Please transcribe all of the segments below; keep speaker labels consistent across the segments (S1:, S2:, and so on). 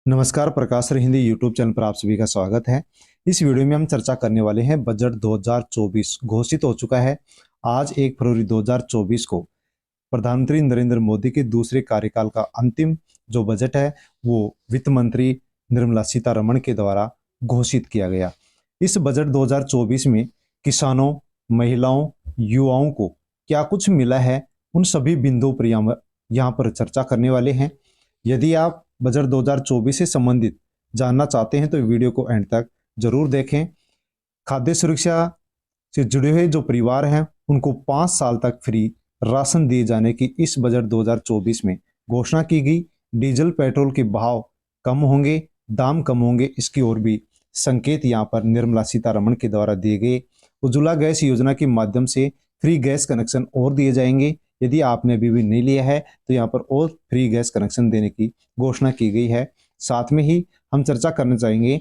S1: नमस्कार, प्रकाश sir Hindi YouTube channel पर आप सभी का स्वागत है। इस वीडियो में हम चर्चा करने वाले हैं बजट 2024 घोषित हो चुका है। आज 1 फरवरी 2024 को प्रधानमंत्री नरेंद्र मोदी के दूसरे कार्यकाल का अंतिम जो बजट है वो वित्त मंत्री निर्मला सीतारमण के द्वारा घोषित किया गया। इस बजट 2024 में किसानों, महिलाओं, युवाओं को क्या कुछ मिला है, उन सभी बिंदुओं पर यहाँ पर चर्चा करने वाले हैं। यदि आप बजट 2024 से संबंधित जानना चाहते हैं तो वीडियो को एंड तक जरूर देखें। खाद्य सुरक्षा से जुड़े हुए जो परिवार हैं उनको 5 साल तक फ्री राशन दिए जाने की इस बजट 2024 में घोषणा की गई। डीजल पेट्रोल के भाव कम होंगे, दाम कम होंगे, इसकी ओर भी संकेत यहाँ पर निर्मला सीतारमण के द्वारा दिए गए। उज्ज्वला गैस योजना के माध्यम से फ्री गैस कनेक्शन और दिए जाएंगे। यदि आपने अभी भी नहीं लिया है तो यहाँ पर और फ्री गैस कनेक्शन देने की घोषणा की गई है। साथ में ही हम चर्चा करना चाहेंगे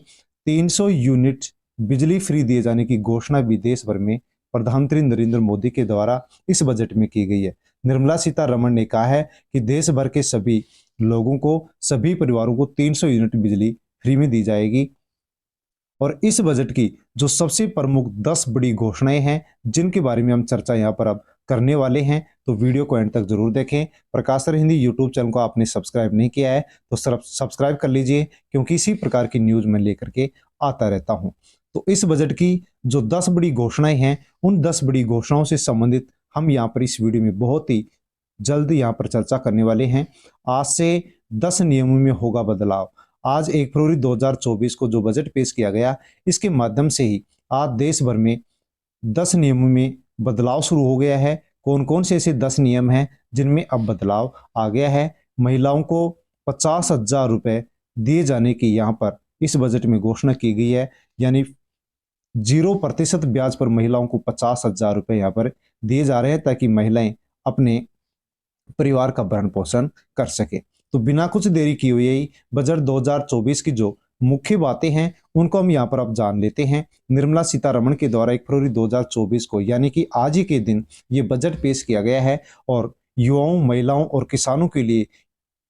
S1: 300 यूनिट बिजली फ्री दिए जाने की घोषणा भी देश भर में प्रधानमंत्री नरेंद्र मोदी के द्वारा इस बजट में की गई है। निर्मला सीतारमण ने कहा है कि देश भर के सभी लोगों को, सभी परिवारों को 300 यूनिट बिजली फ्री में दी जाएगी। और इस बजट की जो सबसे प्रमुख 10 बड़ी घोषणाएं हैं जिनके बारे में हम चर्चा यहाँ पर अब करने वाले हैं, तो वीडियो को एंड तक जरूर देखें। प्रकाश सर हिंदी यूट्यूब चैनल को आपने सब्सक्राइब नहीं किया है तो सब्सक्राइब कर लीजिए, क्योंकि इसी प्रकार की न्यूज मैं लेकर के आता रहता हूं। तो इस बजट की जो 10 बड़ी घोषणाएं हैं उन 10 बड़ी घोषणाओं से संबंधित हम यहाँ पर इस वीडियो में बहुत ही जल्द यहाँ पर चर्चा करने वाले हैं। आज से 10 नियमों में होगा बदलाव। आज 1 फरवरी 2024 को जो बजट पेश किया गया, इसके माध्यम से ही आज देश भर में 10 नियमों में बदलाव शुरू हो गया है। कौन कौन से ऐसे 10 नियम हैं जिनमें अब बदलाव आ गया है। महिलाओं को 50,000 रुपए दिए जाने की यहाँ पर इस बजट में घोषणा की गई है, यानी 0% ब्याज पर महिलाओं को 50,000 रुपए यहाँ पर दिए जा रहे हैं ताकि महिलाएं अपने परिवार का भरण पोषण कर सके। तो बिना कुछ देरी किए हुए बजट 2024 की जो मुख्य बातें हैं उनको हम यहाँ पर अब जान लेते हैं। निर्मला सीतारमण के द्वारा 1 फरवरी 2024 को यानी कि आज ही के दिन ये बजट पेश किया गया है। और युवाओं, महिलाओं और किसानों के लिए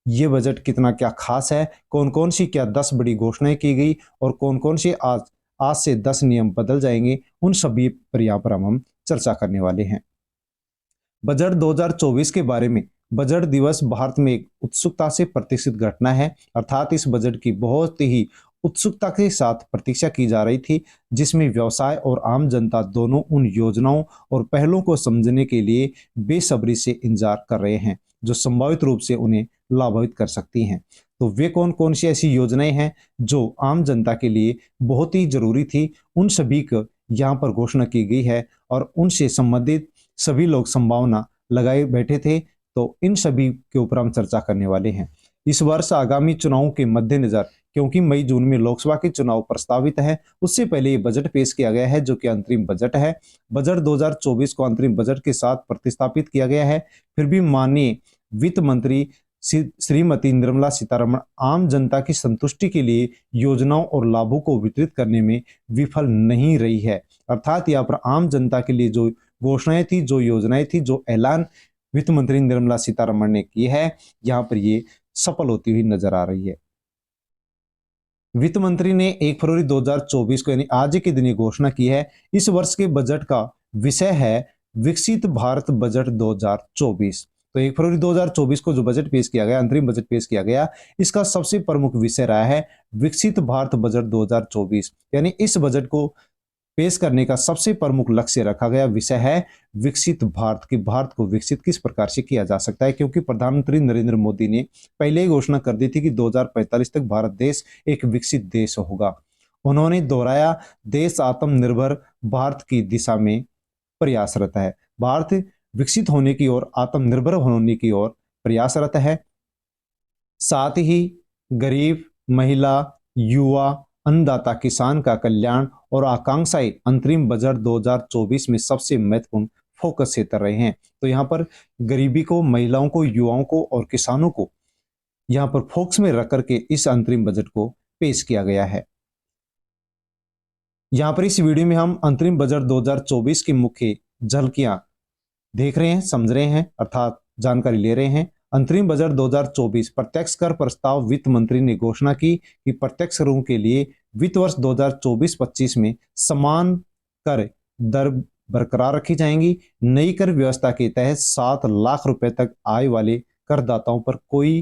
S1: ये बजट कितना क्या खास है, कौन कौन सी क्या 10 बड़ी घोषणाएं की गई और कौन कौन से आज से 10 नियम बदल जाएंगे, उन सभी पर यहाँ पर हम चर्चा करने वाले हैं। बजट 2024 के बारे में बजट दिवस भारत में एक उत्सुकता से प्रतीक्षित घटना है। अर्थात इस बजट की बहुत ही उत्सुकता के साथ प्रतीक्षा की जा रही थी, जिसमें व्यवसाय और आम जनता दोनों उन योजनाओं और पहलों को समझने के लिए बेसब्री से इंतजार कर रहे हैं जो संभावित रूप से उन्हें लाभान्वित कर सकती हैं। तो वे कौन कौन सी ऐसी योजनाएं हैं जो आम जनता के लिए बहुत ही जरूरी थी, उन सभी को यहाँ पर घोषणा की गई है और उनसे संबंधित सभी लोग संभावना लगाए बैठे थे। तो इन सभी के ऊपर हम चर्चा करने वाले हैं। इस वर्ष आगामी चुनावों के मद्देनजर, क्योंकि मई जून में लोकसभा के चुनाव प्रस्तावित है, उससे पहले ये बजट पेश किया गया है जो कि अंतरिम बजट है। बजट 2024 को अंतरिम बजट के साथ प्रतिस्थापित किया गया है। फिर भी माननीय वित्त मंत्री श्रीमती निर्मला सीतारमण आम जनता की संतुष्टि के लिए योजनाओं और लाभों को वितरित करने में विफल नहीं रही है। अर्थात यहाँ पर आम जनता के लिए जो घोषणाएं थी, जो योजनाएं थी, जो ऐलान वित्त मंत्री निर्मला सीतारमण ने की है, यहाँ पर ये सफल होती हुई नजर आ रही है। वित्त मंत्री ने 1 फरवरी 2024 को यानी आज के दिन ये घोषणा की है। इस वर्ष के बजट का विषय है विकसित भारत बजट 2024। तो 1 फरवरी 2024 को जो बजट पेश किया गया, अंतरिम बजट पेश किया गया, इसका सबसे प्रमुख विषय रहा है विकसित भारत बजट 2024। यानी इस बजट को पेश करने का सबसे प्रमुख लक्ष्य रखा गया विषय है विकसित भारत की। भारत को विकसित किस प्रकार से किया जा सकता है, क्योंकि प्रधानमंत्री नरेंद्र मोदी ने पहले ही घोषणा कर दी थी कि 2045 तक भारत देश एक विकसित देश होगा। उन्होंने दोहराया देश आत्मनिर्भर भारत की दिशा में प्रयासरत है। भारत विकसित होने की ओर, आत्मनिर्भर होने की ओर प्रयासरत है। साथ ही गरीब, महिला, युवा, अन्नदाता, किसान का कल्याण और आकांक्षाएं अंतरिम बजट 2024 में सबसे महत्वपूर्ण फोकस क्षेत्र रहे हैं। तो यहाँ पर गरीबी को, महिलाओं को, युवाओं को और किसानों को यहाँ पर फोकस में रख करके इस अंतरिम बजट को पेश किया गया है। यहाँ पर इस वीडियो में हम अंतरिम बजट 2024 की मुख्य झलकियां देख रहे हैं, समझ रहे हैं, अर्थात जानकारी ले रहे हैं। अंतरिम बजट 2024 प्रत्यक्ष कर प्रस्ताव। वित्त मंत्री ने घोषणा की कि प्रत्यक्ष करों के लिए वित्त वर्ष 2024-25 में समान कर दर बरकरार रखी जाएंगी। नई कर व्यवस्था के तहत 7 लाख रुपए तक आय वाले करदाताओं पर कोई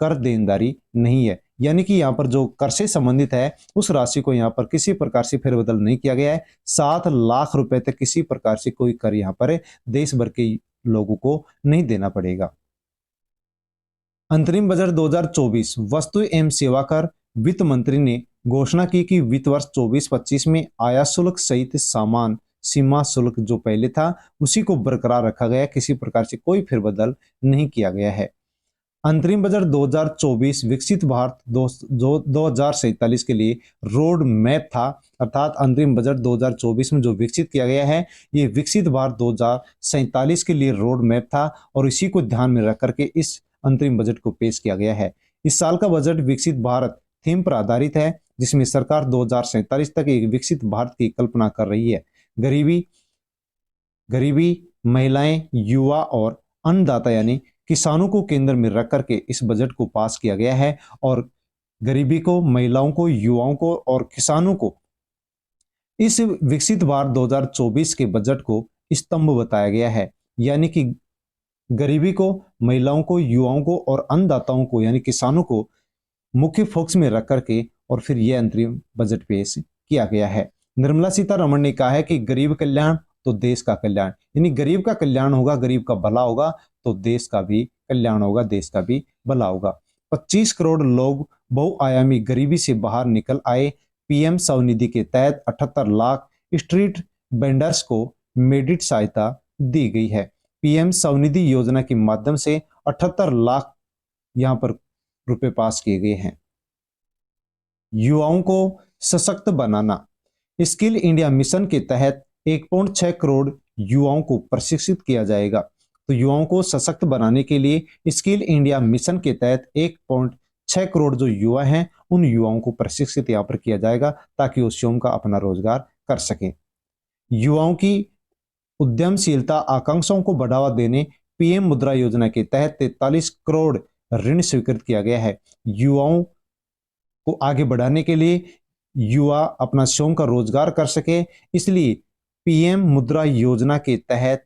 S1: कर देनदारी नहीं है, यानी कि यहाँ पर जो कर से संबंधित है उस राशि को यहाँ पर किसी प्रकार से फेरबदल नहीं किया गया है। 7 लाख रुपए तक किसी प्रकार से कोई कर यहाँ पर देश भर के लोगों को नहीं देना पड़ेगा। अंतरिम बजट 2024 वस्तु एवं सेवा कर। वित्त मंत्री ने घोषणा की कि वित्त वर्ष 24-25 में आयात शुल्क सहित सामान सीमा शुल्क जो पहले था उसी को बरकरार रखा गया, किसी प्रकार से कोई फेरबदल नहीं किया गया है। अंतरिम बजट 2024 विकसित भारत 2047 के लिए रोड मैप था, अर्थात अंतरिम बजट 2024 में जो विकसित किया गया है ये विकसित भारत 2047 के लिए रोड मैप था और इसी को ध्यान में रख करके इस अंतरिम बजट को पेश किया गया है। इस साल का बजट विकसित भारत थीम पर आधारित है, जिसमें सरकार 2047 तक एक विकसित भारत की कल्पना कर रही है। गरीबी, महिलाएं, युवा और अन्नदाता यानी किसानों को केंद्र में रख करके इस बजट को पास किया गया है और गरीबी को, महिलाओं को, युवाओं को और किसानों को इस विकसित भारत 2024 के बजट को स्तंभ बताया गया है। यानी कि गरीबी को, महिलाओं को, युवाओं को और अन्नदाताओं को यानी किसानों को मुख्य फोकस में रख करके और फिर यह अंतरिम बजट पेश किया गया है। निर्मला सीतारमण ने कहा है कि गरीब कल्याण तो देश का कल्याण, यानी गरीब का कल्याण होगा, गरीब का भला होगा तो देश का भी कल्याण होगा, देश का भी भला होगा। 25 करोड़ लोग बहुआयामी गरीबी से बाहर निकल आए। पीएम स्वनिधि के तहत 78 लाख स्ट्रीट वेंडर्स को मेडिट सहायता दी गई है। पीएम स्वनिधि योजना के माध्यम से 78 लाख यहां पर रुपए पास किए गए हैं। युवाओं को सशक्त बनाना। स्किल इंडिया मिशन के तहत 1.6 करोड़ युवाओं को प्रशिक्षित किया जाएगा। तो युवाओं को सशक्त बनाने के लिए स्किल इंडिया मिशन के तहत 1.6 करोड़ जो युवा हैं उन युवाओं को प्रशिक्षित यहाँ पर किया जाएगा ताकि वो स्वयं का अपना रोजगार कर सके। युवाओं की उद्यमशीलता आकांक्षाओं को बढ़ावा देने पीएम मुद्रा योजना के तहत 43 करोड़ ऋण स्वीकृत किया गया है। युवाओं को आगे बढ़ाने के लिए युवा अपना स्वयं का रोजगार कर सके, इसलिए पीएम मुद्रा योजना के तहत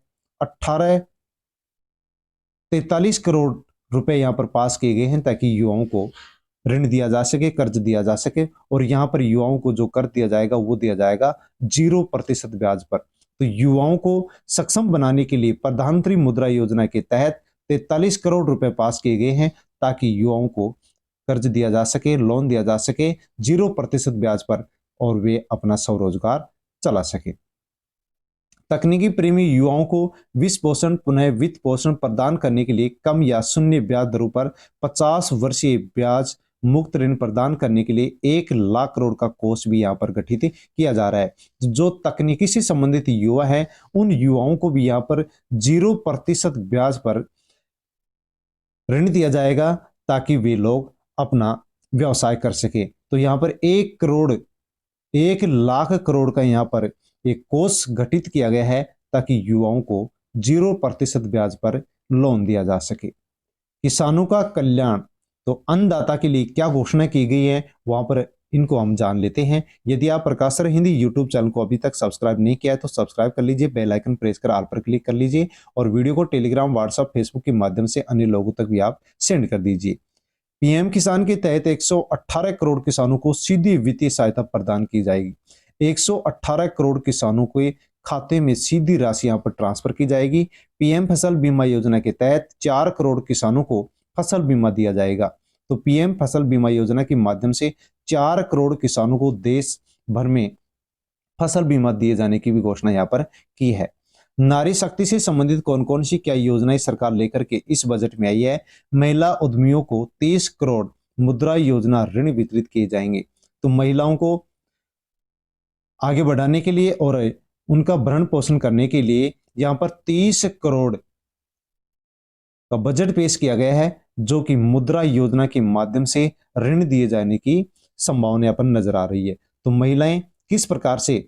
S1: 43 करोड़ रुपए यहां पर पास किए गए हैं ताकि युवाओं को ऋण दिया जा सके, कर्ज दिया जा सके और यहां पर युवाओं को जो कर दिया जाएगा वो दिया जाएगा 0% ब्याज पर। तो युवाओं को सक्षम बनाने के लिए प्रधानमंत्री मुद्रा योजना के तहत 43 करोड़ रुपए पास किए गए हैं ताकि युवाओं को कर्ज दिया जा सके, लोन दिया जा सके 0% ब्याज पर और वे अपना स्वरोजगार चला सके। तकनीकी प्रेमी युवाओं को वित्त पोषण पुनः वित्त पोषण प्रदान करने के लिए कम या शून्य ब्याज दरों पर 50 वर्षीय ब्याज मुक्त ऋण प्रदान करने के लिए 1 लाख करोड़ का कोष भी यहाँ पर गठित किया जा रहा है। जो तकनीकी से संबंधित युवा है उन युवाओं को भी यहाँ पर 0% ब्याज पर ऋण दिया जाएगा ताकि वे लोग अपना व्यवसाय कर सके। तो यहाँ पर 1 लाख करोड़ का यहाँ पर एक कोष गठित किया गया है ताकि युवाओं को 0% ब्याज पर लोन दिया जा सके। किसानों का कल्याण। तो अन्नदाता के लिए क्या घोषणा की गई है वहां पर इनको हम जान लेते हैं। यदि आप प्रकाश सर हिंदी यूट्यूब चैनल को अभी तक सब्सक्राइब नहीं किया है तो सब्सक्राइब कर लीजिए, बेल आइकन प्रेस कर ऑल पर क्लिक कर लीजिए और वीडियो को टेलीग्राम, व्हाट्सएप, फेसबुक के माध्यम से अन्य लोगों तक भी आप सेंड कर दीजिए। पीएम किसान के तहत 118 करोड़ किसानों को सीधी वित्तीय सहायता प्रदान की जाएगी। 118 करोड़ किसानों के खाते में सीधी राशि यहाँ पर ट्रांसफर की जाएगी। पीएम फसल बीमा योजना के तहत 4 करोड़ किसानों को फसल बीमा दिया जाएगा। तो पीएम फसल बीमा योजना के माध्यम से 4 करोड़ किसानों को देश भर में फसल बीमा दिए जाने की भी घोषणा यहाँ पर की है। नारी शक्ति से संबंधित कौन कौन सी क्या योजनाएं सरकार लेकर के इस बजट में आई है। महिला उद्यमियों को 30 करोड़ मुद्रा योजना ऋण वितरित किए जाएंगे। तो महिलाओं को आगे बढ़ाने के लिए और उनका भरण पोषण करने के लिए यहाँ पर 30 करोड़ का बजट पेश किया गया है जो कि मुद्रा योजना के माध्यम से ऋण दिए जाने की संभावना यहाँ पर नजर आ रही है। तो महिलाएं किस प्रकार से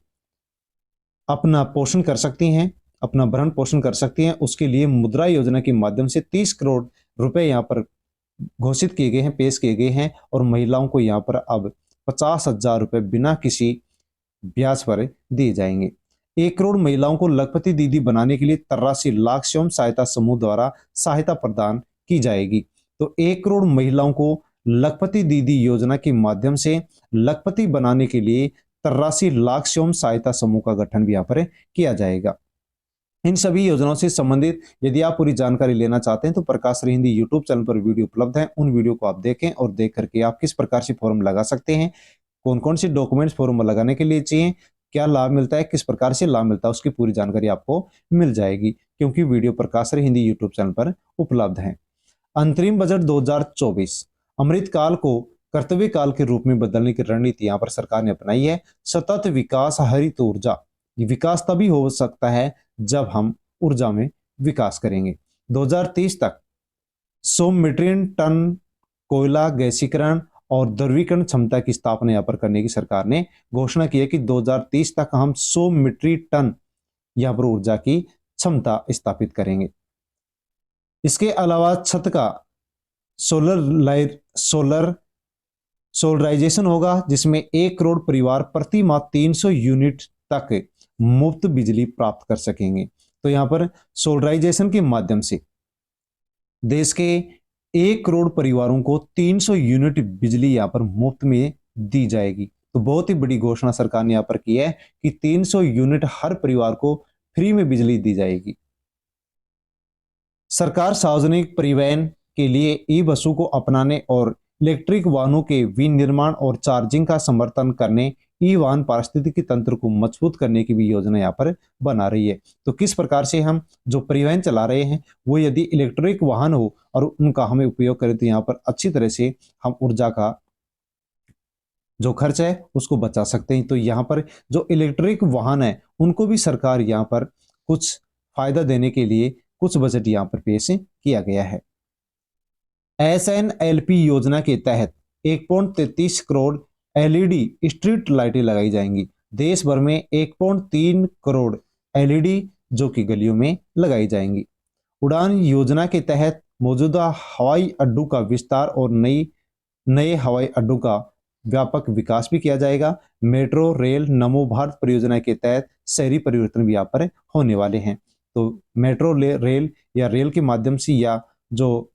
S1: अपना पोषण कर सकती हैं, अपना भरण पोषण कर सकती हैं, उसके लिए मुद्रा योजना के माध्यम से 30 करोड़ रुपए यहाँ पर घोषित किए गए हैं, पेश किए गए हैं, और महिलाओं को यहाँ पर अब 50,000 रुपए बिना किसी ब्याज पर दिए जाएंगे। 1 करोड़ महिलाओं को लखपति दीदी बनाने के लिए 83 लाख स्वयं सहायता समूह द्वारा सहायता प्रदान की जाएगी। तो 1 करोड़ महिलाओं को लखपति दीदी योजना के माध्यम से लखपति बनाने के लिए 83 लाख स्वयं सहायता समूह का गठन भी यहाँ पर किया जाएगा। इन सभी योजनाओं से संबंधित यदि आप पूरी जानकारी लेना चाहते हैं तो प्रकाश श्री हिंदी यूट्यूब चैनल पर वीडियो उपलब्ध है, उन वीडियो को आप देखें और देख करके आप किस प्रकार से फॉर्म लगा सकते हैं, कौन कौन से डॉक्यूमेंट्स फॉर्म में लगाने के लिए चाहिए, क्या लाभ मिलता है, किस प्रकार से लाभ मिलता है, उसकी पूरी जानकारी आपको मिल जाएगी, क्योंकि वीडियो प्रकाश श्री हिंदी यूट्यूब चैनल पर उपलब्ध है। अंतरिम बजट 2024 अमृत काल को कर्तव्य काल के रूप में बदलने की रणनीति यहाँ पर सरकार ने अपनाई है। सतत विकास, हरित ऊर्जा। विकास तभी हो सकता है जब हम ऊर्जा में विकास करेंगे। 2030 तक 100 मीट्रिक टन कोयला गैसीकरण और द्रवीकरण क्षमता की स्थापना यहाँ पर करने की सरकार ने घोषणा की है कि 2030 तक हम 100 मीट्रिक टन यहाँ पर ऊर्जा की क्षमता स्थापित करेंगे। इसके अलावा छत का सोलराइजेशन होगा, जिसमें 1 करोड़ परिवार प्रति माह 300 यूनिट तक मुफ्त बिजली प्राप्त कर सकेंगे। तो यहाँ पर सोलराइजेशन के माध्यम से देश के 1 करोड़ परिवारों को 300 यूनिट बिजली यहाँ पर मुफ्त में दी जाएगी। तो बहुत ही बड़ी घोषणा सरकार ने यहाँ पर की है कि 300 यूनिट हर परिवार को फ्री में बिजली दी जाएगी। सरकार सार्वजनिक परिवहन के लिए ई बसों को अपनाने और इलेक्ट्रिक वाहनों के विनिर्माण और चार्जिंग का समर्थन करने, ई वाहन पारिस्थितिकी तंत्र को मजबूत करने की भी योजना यहाँ पर बना रही है। तो किस प्रकार से हम जो परिवहन चला रहे हैं वो यदि इलेक्ट्रिक वाहन हो और उनका हमें उपयोग करें तो यहाँ पर अच्छी तरह से हम ऊर्जा का जो खर्च है उसको बचा सकते हैं। तो यहाँ पर जो इलेक्ट्रिक वाहन है उनको भी सरकार यहाँ पर कुछ फायदा देने के लिए कुछ बजट यहाँ पर पेश किया गया है। SNLP योजना के तहत 1.33 करोड़ LED स्ट्रीट लाइटें लगाई जाएंगी। देश भर में 1.3 करोड़ LED जो कि गलियों में लगाई जाएंगी। उड़ान योजना के तहत मौजूदा हवाई अड्डों का विस्तार और नए हवाई अड्डों का व्यापक विकास भी किया जाएगा। मेट्रो रेल नमो भारत परियोजना के तहत शहरी परिवर्तन भी यहाँ पर होने वाले हैं। तो मेट्रो रेल या रेल के माध्यम से या जो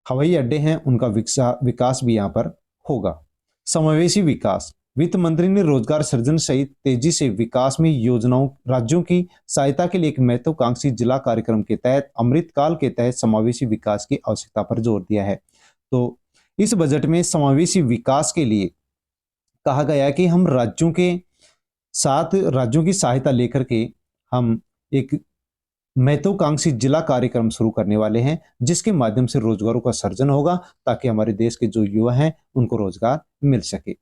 S1: हवाई अड्डे हैं उनका विकास भी यहाँ पर होगा। समावेशी विकास। वित्त मंत्री ने रोजगार सृजन सहित तेजी से विकास में योजनाओं राज्यों की सहायता के लिए एक महत्वाकांक्षी जिला कार्यक्रम के तहत अमृत काल के तहत समावेशी विकास की आवश्यकता पर जोर दिया है। तो इस बजट में समावेशी विकास के लिए कहा गया है कि हम राज्यों के साथ राज्यों की सहायता लेकर के हम एक महत्वाकांक्षी जिला कार्यक्रम शुरू करने वाले हैं, जिसके माध्यम से रोजगारों का सृजन होगा ताकि हमारे देश के जो युवा हैं उनको रोजगार मिल सके।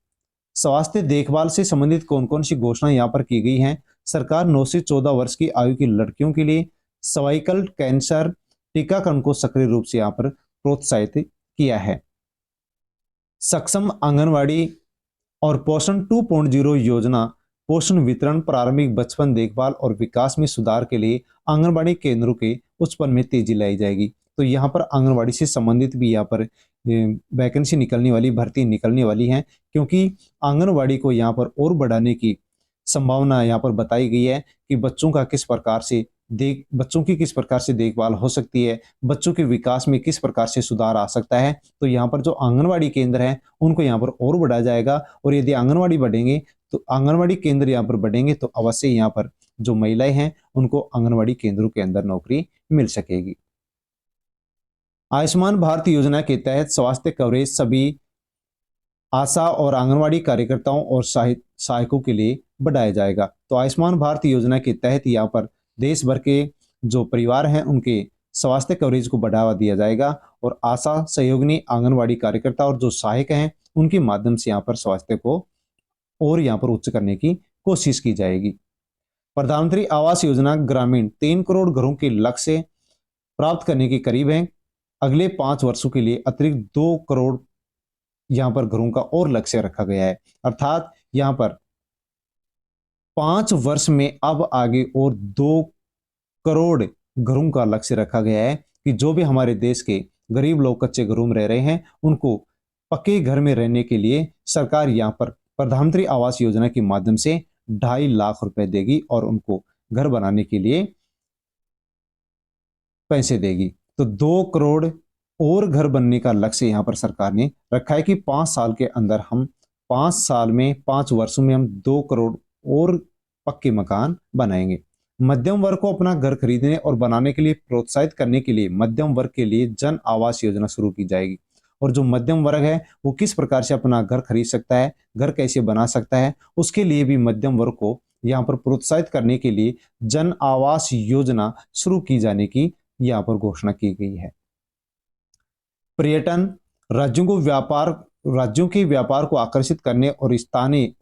S1: स्वास्थ्य देखभाल से संबंधित कौन कौन सी घोषणा यहाँ पर की गई हैं। सरकार 9 से 14 वर्ष की आयु की लड़कियों के लिए सर्वाइकल कैंसर टीकाकरण को सक्रिय रूप से यहाँ पर प्रोत्साहित किया है। सक्षम आंगनवाड़ी और पोषण 2.0 योजना पोषण वितरण, प्रारंभिक बचपन देखभाल और विकास में सुधार के लिए आंगनबाड़ी केंद्रों के उत्पन्न में तेजी लाई जाएगी। तो यहाँ पर आंगनबाड़ी से संबंधित भी यहाँ पर वैकेंसी निकलने वाली, भर्ती निकलने वाली है, क्योंकि आंगनबाड़ी को यहाँ पर और बढ़ाने की संभावना यहाँ पर बताई गई है कि बच्चों की किस प्रकार से देखभाल हो सकती है, बच्चों के विकास में किस प्रकार से सुधार आ सकता है। तो यहाँ पर जो आंगनबाड़ी केंद्र हैं उनको यहाँ पर और बढ़ाया जाएगा, और यदि आंगनबाड़ी बढ़ेंगे तो आंगनबाड़ी केंद्र यहाँ पर बढ़ेंगे तो अवश्य यहाँ पर जो महिलाएं हैं उनको आंगनबाड़ी केंद्रों के अंदर नौकरी मिल सकेगी। आयुष्मान भारत योजना के तहत स्वास्थ्य कवरेज सभी आशा और आंगनबाड़ी कार्यकर्ताओं और सहायकों के लिए बढ़ाया जाएगा। तो आयुष्मान भारत योजना के तहत यहाँ पर देश भर के जो परिवार हैं उनके स्वास्थ्य कवरेज को बढ़ावा दिया जाएगा, और आशा सहयोगिनी आंगनबाड़ी कार्यकर्ता और जो सहायक हैं उनके माध्यम से यहाँ पर स्वास्थ्य को और यहाँ पर उच्च करने की कोशिश की जाएगी। प्रधानमंत्री आवास योजना ग्रामीण 3 करोड़ घरों के लक्ष्य प्राप्त करने के करीब है। अगले 5 वर्षों के लिए अतिरिक्त 2 करोड़ यहाँ पर घरों का और लक्ष्य रखा गया है, अर्थात यहाँ पर 5 वर्ष में अब आगे और 2 करोड़ घरों का लक्ष्य रखा गया है कि जो भी हमारे देश के गरीब लोग कच्चे घरों में रह रहे हैं उनको पक्के घर में रहने के लिए सरकार यहाँ पर प्रधानमंत्री आवास योजना के माध्यम से 2.5 लाख रुपए देगी और उनको घर बनाने के लिए पैसे देगी। तो 2 करोड़ और घर बनने का लक्ष्य यहाँ पर सरकार ने रखा है कि 5 साल के अंदर हम 5 साल में 5 वर्षों में हम 2 करोड़ और पक्के मकान बनाएंगे। मध्यम वर्ग को अपना घर खरीदने और बनाने के लिए प्रोत्साहित करने के लिए मध्यम वर्ग के लिए जन आवास योजना शुरू की जाएगी। और जो मध्यम वर्ग है वो किस प्रकार से अपना घर खरीद सकता है, घर कैसे बना सकता है, उसके लिए भी मध्यम वर्ग को यहाँ पर प्रोत्साहित करने के लिए जन आवास योजना शुरू की जाने की यहाँ पर घोषणा की गई है। पर्यटन राज्यों के व्यापार को आकर्षित करने और स्थानीय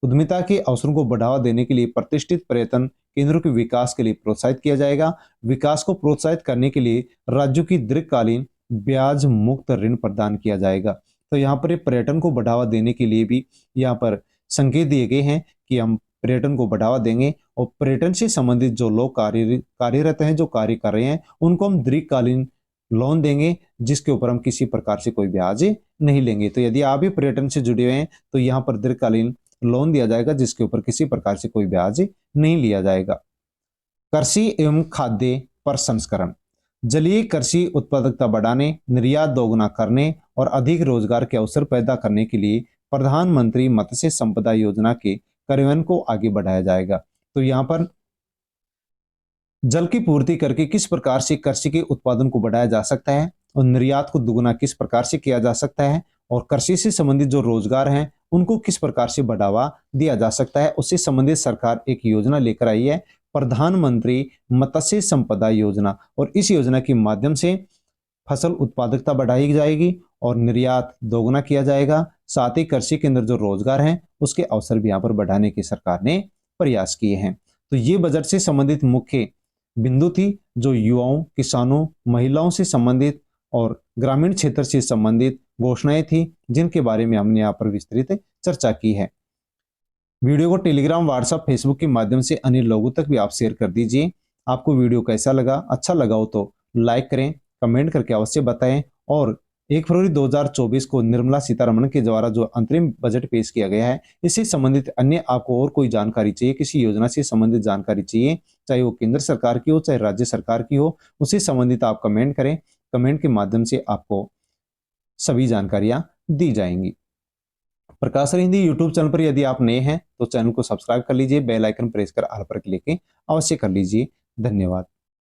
S1: उद्यमिता के अवसरों को बढ़ावा देने के लिए प्रतिष्ठित पर्यटन केंद्रों के विकास के लिए प्रोत्साहित किया जाएगा। विकास को प्रोत्साहित करने के लिए राज्यों की दीर्घकालीन ब्याज मुक्त ऋण प्रदान किया जाएगा। तो यहाँ पर पर्यटन को बढ़ावा देने के लिए भी यहाँ पर संकेत दिए गए हैं कि हम पर्यटन को बढ़ावा देंगे और पर्यटन से संबंधित जो लोग कार्यरत हैं, जो कार्य कर रहे हैं, उनको हम दीर्घकालीन लोन देंगे जिसके ऊपर हम किसी प्रकार से कोई ब्याज नहीं लेंगे। तो यदि आप भी पर्यटन से जुड़े हुए हैं तो यहाँ पर दीर्घकालीन लोन दिया जाएगा जिसके ऊपर किसी प्रकार से कोई ब्याज नहीं लिया जाएगा। कृषि एवं खाद्य प्रसंस्करण, जलीय कृषि उत्पादकता बढ़ाने, निर्यात दोगुना करने और अधिक रोजगार के अवसर पैदा करने के लिए प्रधानमंत्री मत्स्य संपदा योजना के कार्यान्वयन को आगे बढ़ाया जाएगा। तो यहाँ पर जल की पूर्ति करके किस प्रकार से कृषि के उत्पादन को बढ़ाया जा सकता है और निर्यात को दुगुना किस प्रकार से किया जा सकता है और कृषि से संबंधित जो रोजगार हैं उनको किस प्रकार से बढ़ावा दिया जा सकता है, उससे संबंधित सरकार एक योजना लेकर आई है, प्रधानमंत्री मत्स्य संपदा योजना। और इस योजना के माध्यम से फसल उत्पादकता बढ़ाई जाएगी और निर्यात दोगुना किया जाएगा। साथ ही कृषि के अंदर जो रोजगार हैं उसके अवसर भी यहाँ पर बढ़ाने की सरकार ने प्रयास किए हैं। तो ये बजट से संबंधित मुख्य बिंदु थी जो युवाओं, किसानों, महिलाओं से संबंधित और ग्रामीण क्षेत्र से संबंधित घोषणाएं थी जिनके बारे में हमने यहाँ पर विस्तृत चर्चा की है। वीडियो को टेलीग्राम, व्हाट्सएप, फेसबुक के माध्यम से अन्य लोगों तक भी आप शेयर कर दीजिए। आपको वीडियो कैसा लगा, अच्छा लगा हो तो लाइक करें, कमेंट करके अवश्य बताएं। और 1 फरवरी 2024 को निर्मला सीतारमण के द्वारा जो अंतरिम बजट पेश किया गया है इससे संबंधित अन्य आपको और कोई जानकारी चाहिए, किसी योजना से संबंधित जानकारी चाहिए, चाहे वो केंद्र सरकार की हो चाहे राज्य सरकार की हो, उससे संबंधित आप कमेंट करें। कमेंट के माध्यम से आपको सभी जानकारियां दी जाएंगी। प्रकाश सर हिंदी यूट्यूब चैनल पर यदि आप नए हैं तो चैनल को सब्सक्राइब कर लीजिए, बेल आइकन प्रेस कर ऑल पर क्लिक अवश्य कर लीजिए। धन्यवाद।